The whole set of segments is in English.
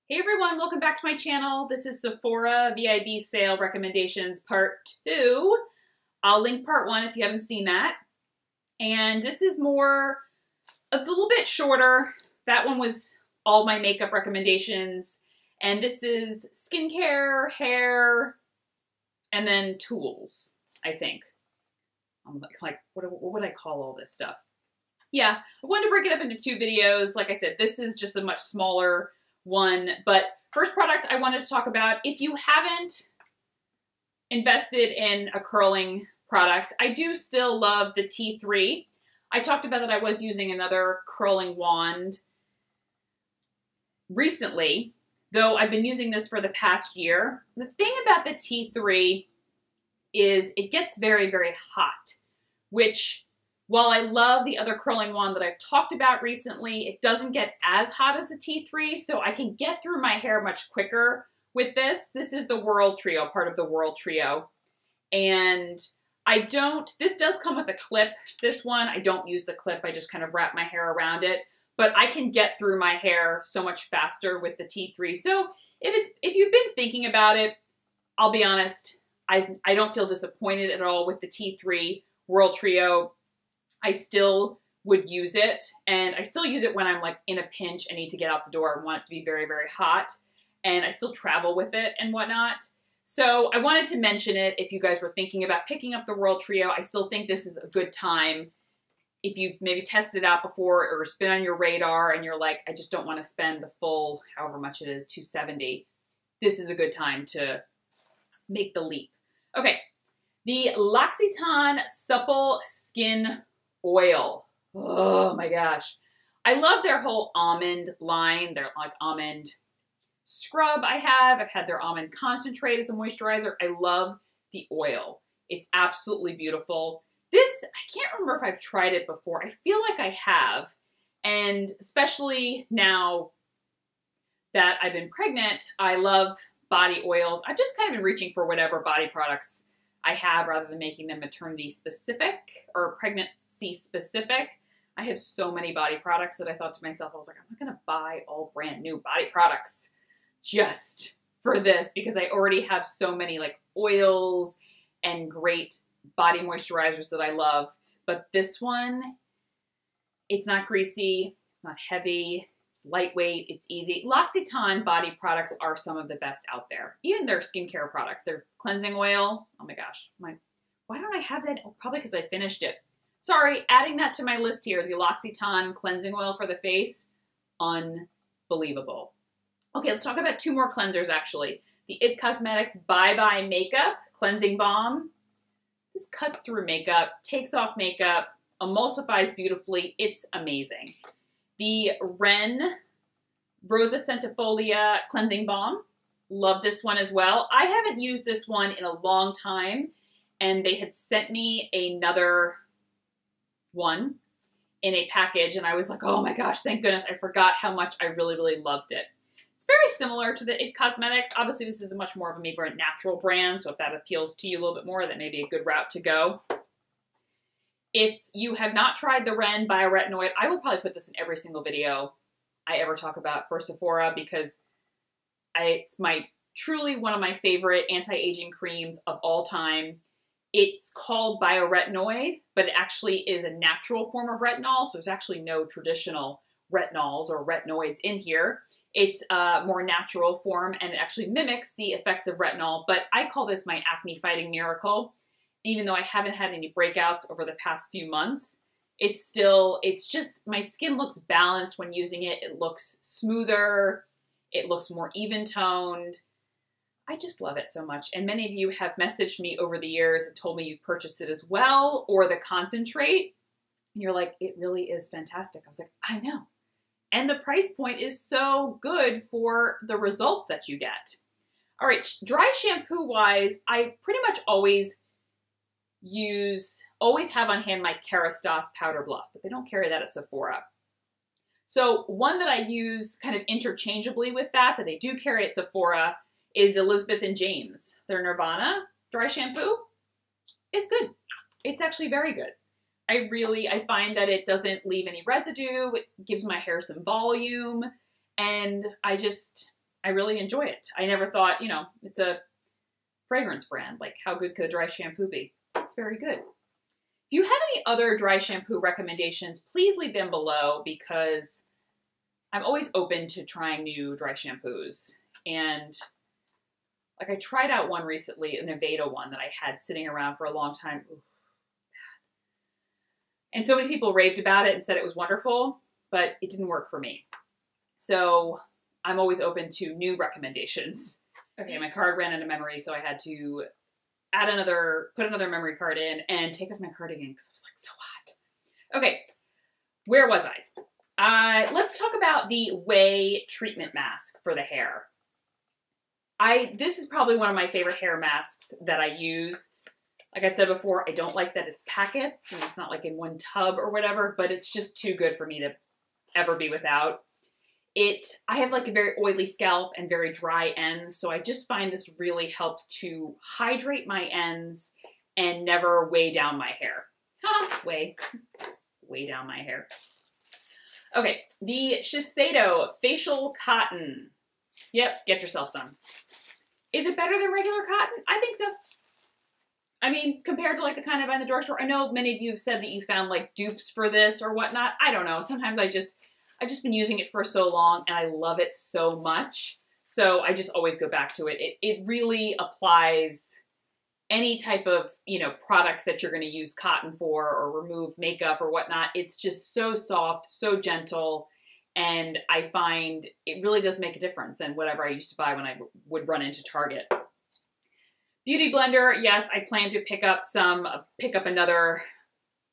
Hey everyone, welcome back to my channel. This is Sephora VIB Sale Recommendations Part 2. I'll link Part 1 if you haven't seen that. And this is more, it's a little bit shorter. That one was all my makeup recommendations. And this is skincare, hair, and then tools, I think. I'm like, what would I call all this stuff? Yeah, I wanted to break it up into 2 videos. Like I said, this is just a much smaller one, but first product I wanted to talk about, if you haven't invested in a curling product, I do still love the T3. I talked about that I was using another curling wand recently, though I've been using this for the past year. The thing about the T3 is it gets very, very hot, which while I love the other curling wand that I've talked about recently, it doesn't get as hot as the T3, so I can get through my hair much quicker with this. This is the Whirl Trio, part of the Whirl Trio. And this does come with a clip. This one, I don't use the clip. I just kind of wrap my hair around it. But I can get through my hair so much faster with the T3. So if you've been thinking about it, I'll be honest, I don't feel disappointed at all with the T3 Whirl Trio. I still would use it, and I still use it when I'm like in a pinch and need to get out the door and want it to be very, very hot, and I still travel with it and whatnot. So I wanted to mention it if you guys were thinking about picking up the Whirl Trio. I still think this is a good time if you've maybe tested it out before or it's been on your radar and you're like, I just don't want to spend the full, however much it is, $270. This is a good time to make the leap. Okay, the L'Occitane Supple Skin Oil. Oh my gosh. I love their whole almond line. Their like almond scrub I've had their almond concentrate as a moisturizer. I love the oil. It's absolutely beautiful. This, I can't remember if I've tried it before. I feel like I have. And especially now that I've been pregnant, I love body oils. I've just kind of been reaching for whatever body products I have rather than making them maternity specific or pregnancy specific. I have so many body products that I thought to myself, I was like, I'm not going to buy all brand new body products just for this because I already have so many like oils and great body moisturizers that I love. But this one, it's not greasy, it's not heavy, it's lightweight, it's easy. L'Occitane body products are some of the best out there. Even their skincare products, their cleansing oil. Oh my gosh, why don't I have that? Oh, probably because I finished it. Sorry, adding that to my list here, the L'Occitane cleansing oil for the face. Unbelievable. Okay, let's talk about 2 more cleansers actually. The IT Cosmetics Bye Bye Makeup Cleansing Balm. This cuts through makeup, takes off makeup, emulsifies beautifully. It's amazing. The Ren Rosa Centifolia Cleansing Balm. Love this one as well. I haven't used this one in a long time, and they had sent me another one in a package, and I was like, oh my gosh, thank goodness. I forgot how much I really, really loved it. It's very similar to the IT Cosmetics. Obviously, this is much more of a maybe a natural brand, so if that appeals to you a little bit more, that may be a good route to go. If you have not tried the Ren Bioretinoid, I will probably put this in every single video I ever talk about for Sephora because it's truly one of my favorite anti-aging creams of all time. It's called Bioretinoid, but it actually is a natural form of retinol, so there's actually no traditional retinols or retinoids in here. It's a more natural form, and it actually mimics the effects of retinol, but I call this my acne-fighting miracle. Even though I haven't had any breakouts over the past few months, it's just, my skin looks balanced when using it. It looks smoother. It looks more even toned. I just love it so much. And many of you have messaged me over the years and told me you've purchased it as well, or the concentrate. And you're like, it really is fantastic. I was like, I know. And the price point is so good for the results that you get. All right, dry shampoo wise, I pretty much always have on hand my Kerastase Powder Bluff, but they don't carry that at Sephora. So one that I use kind of interchangeably with that they do carry at Sephora is Elizabeth and James. Their Nirvana dry shampoo is good. It's actually very good. I find that it doesn't leave any residue. It gives my hair some volume, and I I really enjoy it. I never thought, you know, it's a fragrance brand. Like, how good could a dry shampoo be? It's very good. If you have any other dry shampoo recommendations, please leave them below because I'm always open to trying new dry shampoos. And like I tried out one recently, an Aveda one that I had sitting around for a long time. Ooh, and so many people raved about it and said it was wonderful, but it didn't work for me. So I'm always open to new recommendations. Okay, my card ran out of memory, so I had to put another memory card in and take off my cardigan because I was like so hot. Okay, where was I? Let's talk about the Whey treatment mask for the hair. This is probably one of my favorite hair masks that I use. Like I said before, I don't like that it's packets and it's not like in one tub or whatever, but it's just too good for me to ever be without. I have like a very oily scalp and very dry ends, so I just find this really helps to hydrate my ends and never weigh down my hair. Weigh down my hair. Okay, the Shiseido Facial Cotton. Yep, get yourself some. Is it better than regular cotton? I think so. I mean, compared to like the kind I buy in the drugstore, I know many of you have said that you found like dupes for this or whatnot. I don't know. Sometimes I've just been using it for so long and I love it so much. So I just always go back to it. It really applies any type of, you know, products that you're going to use cotton for or remove makeup or whatnot. It's just so soft, so gentle. And I find it really does make a difference than whatever I used to buy when I would run into Target. Beauty blender, yes, I plan to pick up another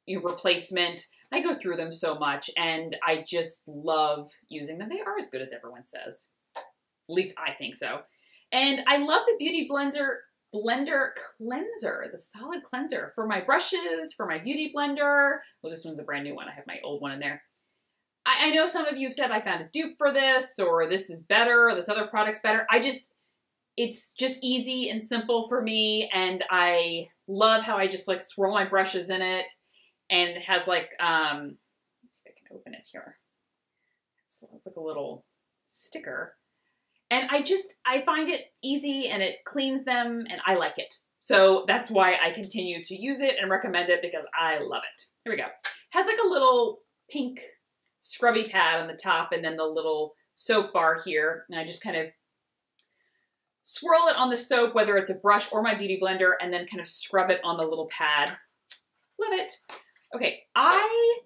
replacement. I go through them so much and I just love using them. They are as good as everyone says. At least I think so. And I love the Beauty Blender cleanser, the solid cleanser for my brushes, for my Beauty Blender. Well, this one's a brand new one. I have my old one in there. I know some of you have said I found a dupe for this or this is better or this other product's better. It's just easy and simple for me, and I love how I just like swirl my brushes in it, and it has like, let's see if I can open it here. It's like a little sticker, and I find it easy and it cleans them, and I like it. So that's why I continue to use it and recommend it because I love it. Here we go. It has like a little pink scrubby pad on the top and then the little soap bar here, and I just kind of swirl it on the soap, whether it's a brush or my Beauty Blender, and then kind of scrub it on the little pad. Love it. Okay, I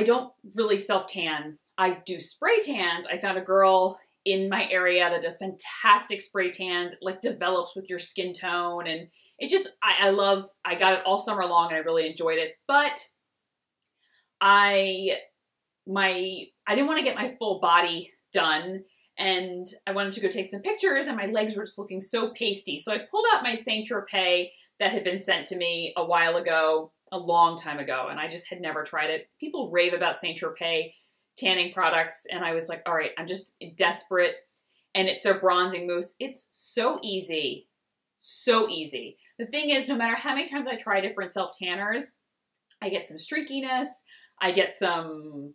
don't really self-tan. I do spray tans. I found a girl in my area that does fantastic spray tans. It like develops with your skin tone, and it just, I got it all summer long and I really enjoyed it, but I didn't want to get my full body done. And I wanted to go take some pictures and my legs were just looking so pasty. So I pulled out my Saint Tropez that had been sent to me a while ago, a long time ago, and I just had never tried it. People rave about Saint Tropez tanning products, and I was like, all right, I'm just desperate. And it's their bronzing mousse. It's so easy. So easy. The thing is, no matter how many times I try different self-tanners, I get some streakiness. I get some,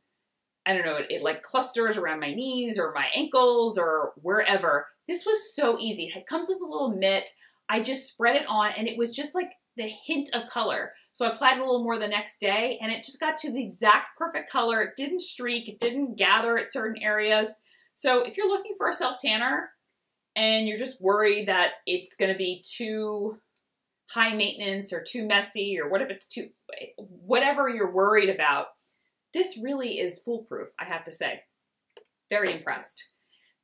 I don't know, it like clusters around my knees or my ankles or wherever. This was so easy. It comes with a little mitt. I just spread it on and it was just like the hint of color. So I applied a little more the next day and it just got to the exact perfect color. It didn't streak. It didn't gather at certain areas. So if you're looking for a self-tanner and you're just worried that it's going to be too high maintenance or too messy or what if it's too, whatever you're worried about, this really is foolproof, I have to say. Very impressed.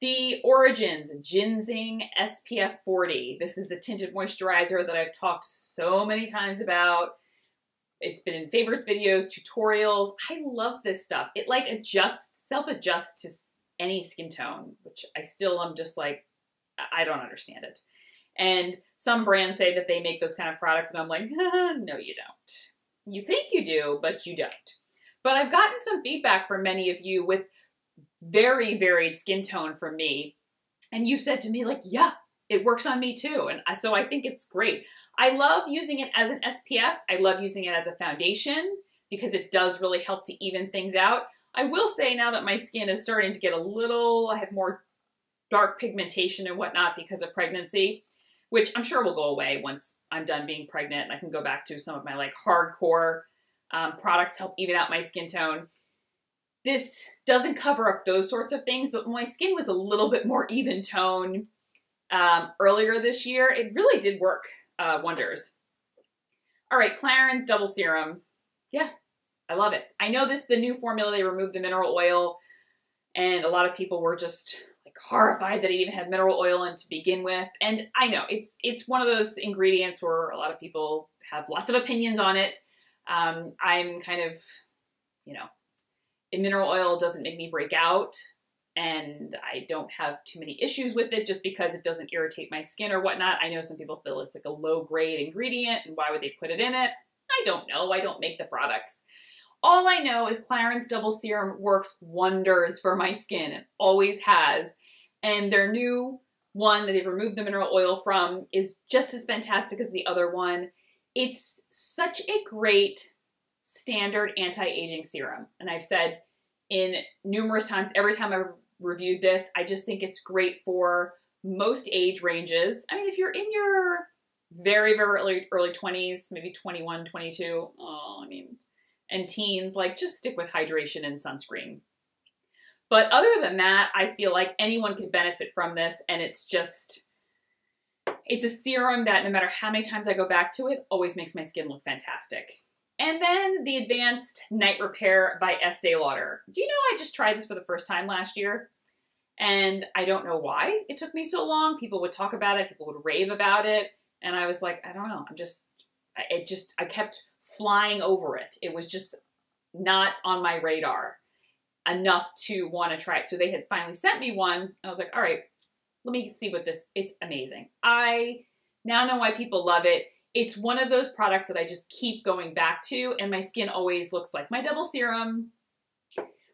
The Origins Ginseng SPF 40. This is the tinted moisturizer that I've talked so many times about. It's been in favorites videos, tutorials. I love this stuff. It like self-adjusts to any skin tone, which I still am just like, I don't understand it. And some brands say that they make those kind of products and I'm like, no, you don't. You think you do, but you don't. But I've gotten some feedback from many of you with very varied skin tone from me. And you said to me like, yeah, it works on me too. And so I think it's great. I love using it as an SPF. I love using it as a foundation because it does really help to even things out. I will say now that my skin is starting to get a little, I have more dark pigmentation and whatnot because of pregnancy, which I'm sure will go away once I'm done being pregnant and I can go back to some of my like hardcore products to help even out my skin tone. This doesn't cover up those sorts of things, but my skin was a little bit more even tone earlier this year. It really did work wonders. All right, Clarins Double Serum. Yeah, I love it. I know this is the new formula. They removed the mineral oil, and a lot of people were just like horrified that it even had mineral oil in to begin with. And I know it's one of those ingredients where a lot of people have lots of opinions on it. I'm kind of, you know, mineral oil doesn't make me break out, and I don't have too many issues with it just because it doesn't irritate my skin or whatnot. I know some people feel it's like a low-grade ingredient, and why would they put it in it? I don't know. I don't make the products. All I know is Clarins Double Serum works wonders for my skin. It always has. And their new one that they've removed the mineral oil from is just as fantastic as the other one. It's such a great standard anti-aging serum. And I've said in numerous times, every time I've reviewed this, I just think it's great for most age ranges. I mean, if you're in your very, very early 20s, maybe 21, 22, and teens, like just stick with hydration and sunscreen. But other than that, I feel like anyone could benefit from this, and it's a serum that no matter how many times I go back to it, always makes my skin look fantastic. And then the Advanced Night Repair by Estee Lauder. Do you know I just tried this for the first time last year? And I don't know why it took me so long. People would talk about it, people would rave about it, and I was like, I don't know, I kept flying over it. It was just not on my radar enough to want to try it. So they had finally sent me one, and I was like, all right, let me see what it's amazing. I now know why people love it. It's one of those products that I just keep going back to, and my skin always looks like my Double Serum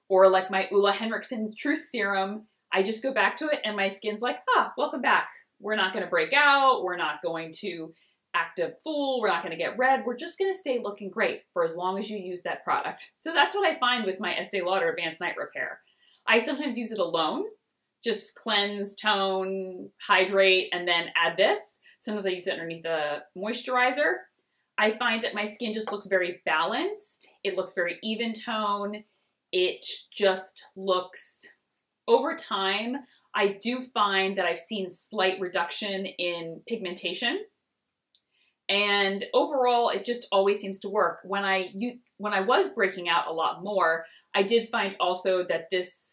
or like my Ulla Henriksen Truth Serum. I just go back to it, and my skin's like, welcome back. We're not going to break out. We're not going to act a fool. We're not going to get red. We're just going to stay looking great for as long as you use that product. So that's what I find with my Estee Lauder Advanced Night Repair. I sometimes use it alone, just cleanse, tone, hydrate, and then add this. Sometimes I use it underneath the moisturizer. I find that my skin just looks very balanced. It looks very even tone. It just looks, over time, I do find that I've seen slight reduction in pigmentation. And overall, it just always seems to work. When I was breaking out a lot more, I did find also that this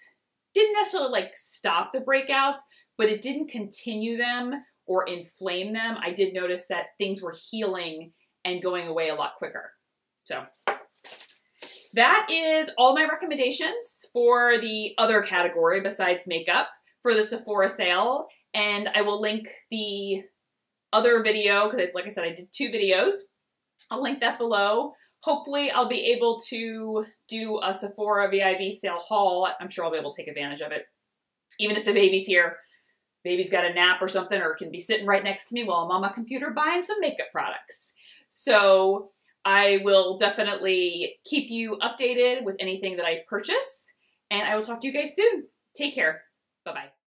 didn't necessarily like stop the breakouts, but it didn't continue them or inflame them. I did notice that things were healing and going away a lot quicker. So that is all my recommendations for the other category besides makeup for the Sephora sale. And I will link the other video, because like I said, I did 2 videos. I'll link that below. Hopefully I'll be able to do a Sephora VIB sale haul. I'm sure I'll be able to take advantage of it. Even if the baby's here, baby's got a nap or something, or can be sitting right next to me while I'm on my computer buying some makeup products. So I will definitely keep you updated with anything that I purchase, and I will talk to you guys soon. Take care. Bye-bye.